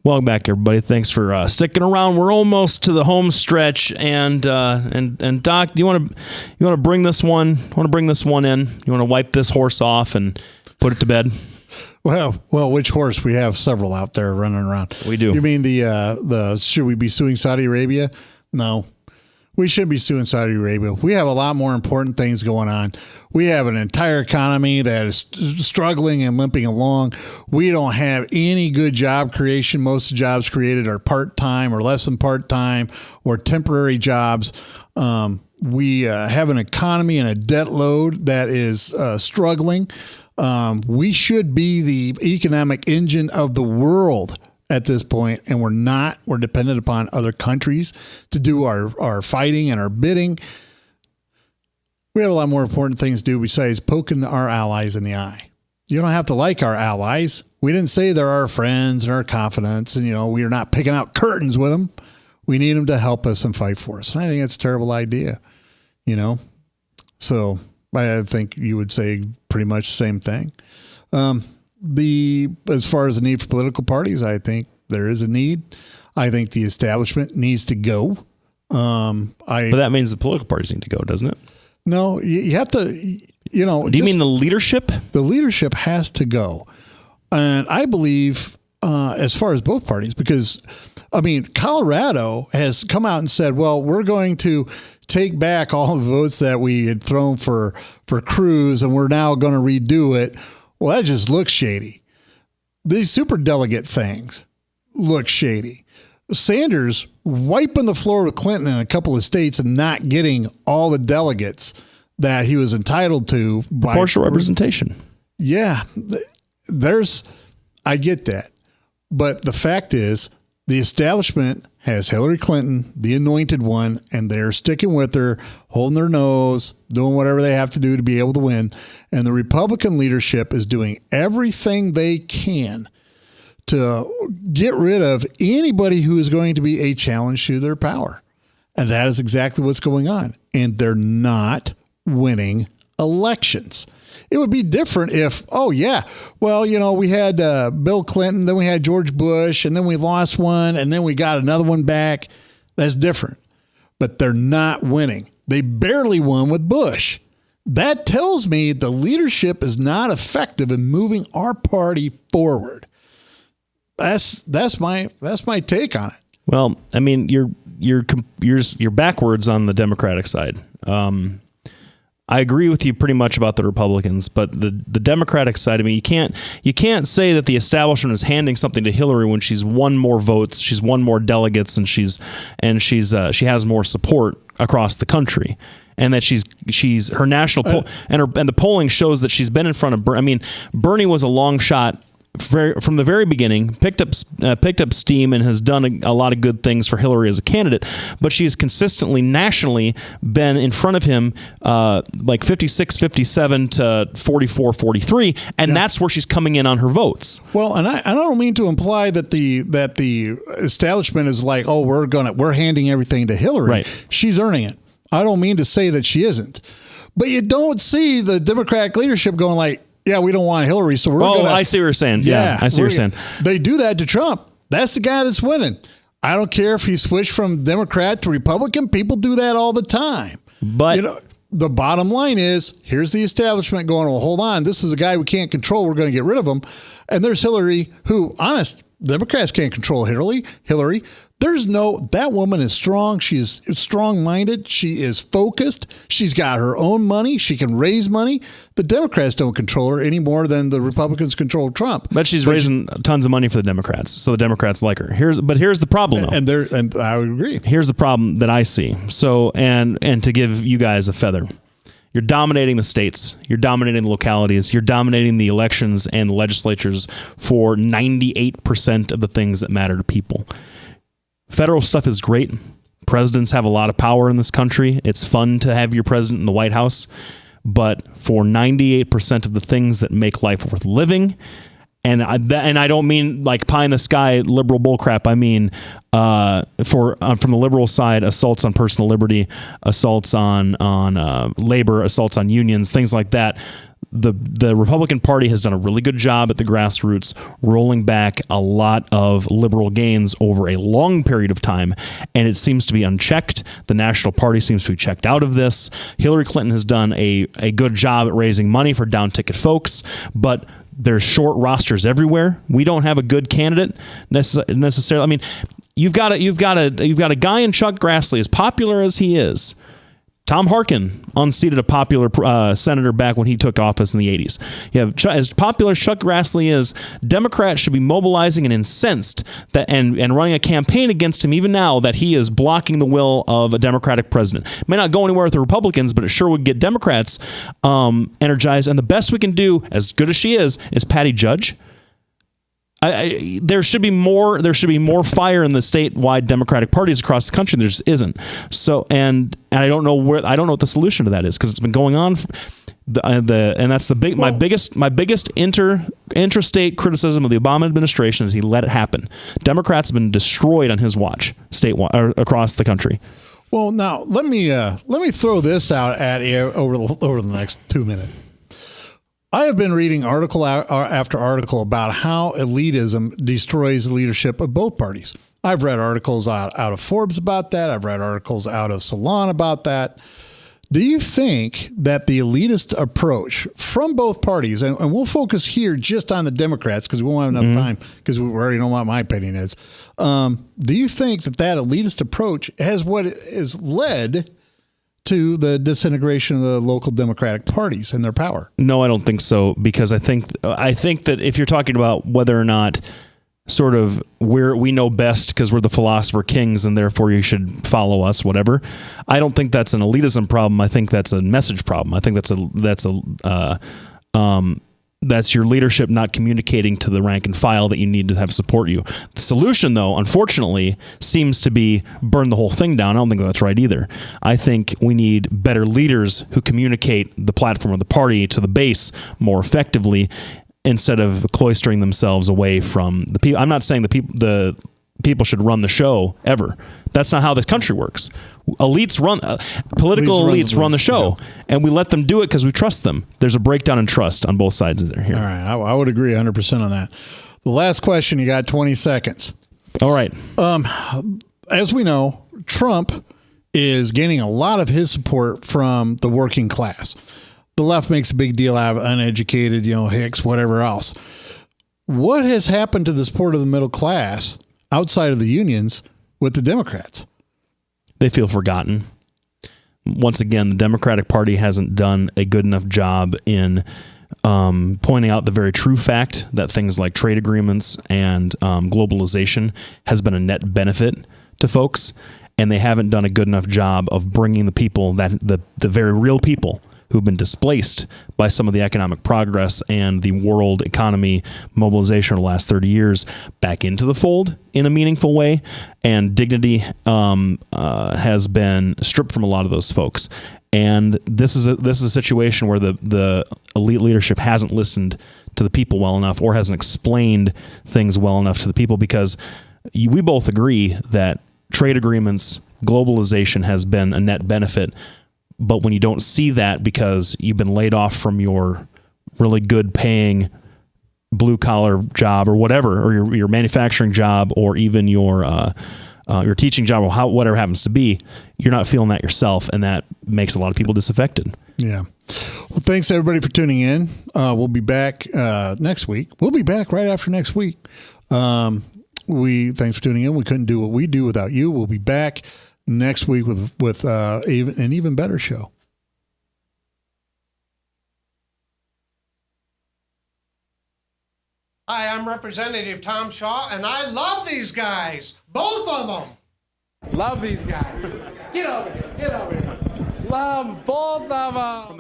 Welcome back, everybody. Thanks for sticking around. We're almost to the home stretch, and Doc, you want to bring this one? Want to bring this one in? You want to wipe this horse off and put it to bed? Well, which horse? We have several out there running around. We do. You mean the should we be suing Saudi Arabia? No. We should be suing Saudi Arabia. We have a lot more important things going on. We have an entire economy that is struggling and limping along. We don't have any good job creation. Most of the jobs created are part-time or less than part-time or temporary jobs. We have an economy and a debt load that is struggling. We should be the economic engine of the world at this point, and we're not. We're dependent upon other countries to do our fighting and our bidding. We have a lot more important things to do besides poking our allies in the eye. You don't have to like our allies. We didn't say they're our friends and our confidants, and we are not picking out curtains with them. We need them to help us and fight for us. And I think that's a terrible idea, So I think you would say pretty much the same thing. As far as the need for political parties, I think there is a need. I think the establishment needs to go. But that means the political parties need to go, doesn't it? No, you have to, Do you mean the leadership? The leadership has to go. And I believe, as far as both parties, because, Colorado has come out and said, well, we're going to take back all the votes that we had thrown for Cruz, and we're now going to redo it. Well, that just looks shady. These superdelegate things look shady. Sanders wiping the floor with Clinton in a couple of states and not getting all the delegates that he was entitled to. Proportional representation. Yeah, I get that. But the fact is, the establishment has Hillary Clinton, the anointed one, and they're sticking with her, holding their nose, doing whatever they have to do to be able to win. And the Republican leadership is doing everything they can to get rid of anybody who is going to be a challenge to their power. And that is exactly what's going on. And they're not winning elections. It would be different if, we had Bill Clinton, then we had George Bush, and then we lost one, and then we got another one back. That's different. But they're not winning. They barely won with Bush. That tells me the leadership is not effective in moving our party forward. That's my take on it. Well, you're backwards on the Democratic side. I agree with you pretty much about the Republicans, but the Democratic side, you can't say that the establishment is handing something to Hillary when she's won more votes, she's won more delegates, and she has more support across the country, and that she's her national poll and the polling shows that she's been in front of Bernie. Bernie was a long shot from the very beginning, picked up steam and has done a lot of good things for Hillary as a candidate, but she has consistently nationally been in front of him like 56, 57 to 44, 43, and that's where she's coming in on her votes. Well, and I don't mean to imply that the establishment is like, we're handing everything to Hillary. Right. She's earning it. I don't mean to say that she isn't. But you don't see the Democratic leadership going like, yeah, we don't want Hillary, so we're going to... I see what you're saying. Yeah, I see what you're saying. They do that to Trump. That's the guy that's winning. I don't care if he switched from Democrat to Republican. People do that all the time. But the bottom line is, here's the establishment going, well, hold on, this is a guy we can't control. We're going to get rid of him. And there's Hillary, who, honest, Democrats can't control Hillary. That woman is strong. She is strong-minded. She is focused. She's got her own money. She can raise money. The Democrats don't control her any more than the Republicans control Trump. But she's raising tons of money for the Democrats, so the Democrats like her. Here's the problem, though. And I would agree. Here's the problem that I see. So, and to give you guys a feather, you're dominating the states. You're dominating the localities. You're dominating the elections and the legislatures for 98% of the things that matter to people. Federal stuff is great. Presidents have a lot of power in this country. It's fun to have your president in the White House. But for 98% of the things that make life worth living, and I don't mean like pie in the sky liberal bullcrap. I mean from the liberal side, assaults on personal liberty, assaults on labor, assaults on unions, things like that. the Republican Party has done a really good job at the grassroots, rolling back a lot of liberal gains over a long period of time, and it seems to be unchecked. The National Party seems to be checked out of this. Hillary Clinton has done a good job at raising money for down-ticket folks, but there's short rosters everywhere. We don't have a good candidate necessarily. I mean, you've got a guy in Chuck Grassley, as popular as he is. Tom Harkin unseated a popular senator back when he took office in the 80s. You have, as popular as Chuck Grassley is, Democrats should be mobilizing and incensed that and running a campaign against him even now that he is blocking the will of a Democratic president. It may not go anywhere with the Republicans, but it sure would get Democrats energized. And the best we can do, as good as she is Patty Judge. There should be more. There should be more fire in the statewide Democratic parties across the country. There just isn't. So, and I don't know what the solution to that is, because it's been going on. And that's my biggest interstate criticism of the Obama administration is he let it happen. Democrats have been destroyed on his watch, statewide or across the country. Well, now let me throw this out at you over the next 2 minutes. I have been reading article after article about how elitism destroys the leadership of both parties. I've read articles out of Forbes about that. I've read articles out of Salon about that. Do you think that the elitist approach from both parties, and we'll focus here just on the Democrats because we won't have enough time because we already know what my opinion is. Do you think that elitist approach has what has led to the disintegration of the local Democratic parties and their power? No, I don't think so, because I think that if you're talking about whether or not sort of we know best because we're the philosopher kings and therefore you should follow us, whatever, I don't think that's an elitism problem. I think that's a message problem. I think that's your leadership not communicating to the rank and file that you need to have support you. The solution, though, unfortunately, seems to be burn the whole thing down. I don't think that's right either. I think we need better leaders who communicate the platform of the party to the base more effectively instead of cloistering themselves away from the people. I'm not saying the people should run the show ever. That's not how this country works. Political elites run the show, and we let them do it because we trust them. There's a breakdown in trust on both sides of there here. All right, I would agree 100% on that. The last question, you got 20 seconds. All right. As we know, Trump is gaining a lot of his support from the working class. The left makes a big deal out of uneducated, hicks, whatever else. What has happened to the support of the middle class outside of the unions with the Democrats? They feel forgotten. Once again, the Democratic Party hasn't done a good enough job in pointing out the very true fact that things like trade agreements and globalization has been a net benefit to folks, and they haven't done a good enough job of bringing the people, that the very real people who've been displaced by some of the economic progress and the world economy mobilization over the last 30 years back into the fold in a meaningful way. And dignity has been stripped from a lot of those folks. And this is a situation where the elite leadership hasn't listened to the people well enough or hasn't explained things well enough to the people, because we both agree that trade agreements, globalization has been a net benefit. But when you don't see that because you've been laid off from your really good paying blue collar job or whatever, or your manufacturing job, or even your teaching job, or whatever happens to be, you're not feeling that yourself, and that makes a lot of people disaffected. Yeah. Well, thanks everybody for tuning in. We'll be back next week. We'll be back right after next week. Thanks for tuning in. We couldn't do what we do without you. We'll be back next week with an even better show. Hi, I'm Representative Tom Shaw, and I love these guys. Both of them. Love these guys. Get over here. Love both of them.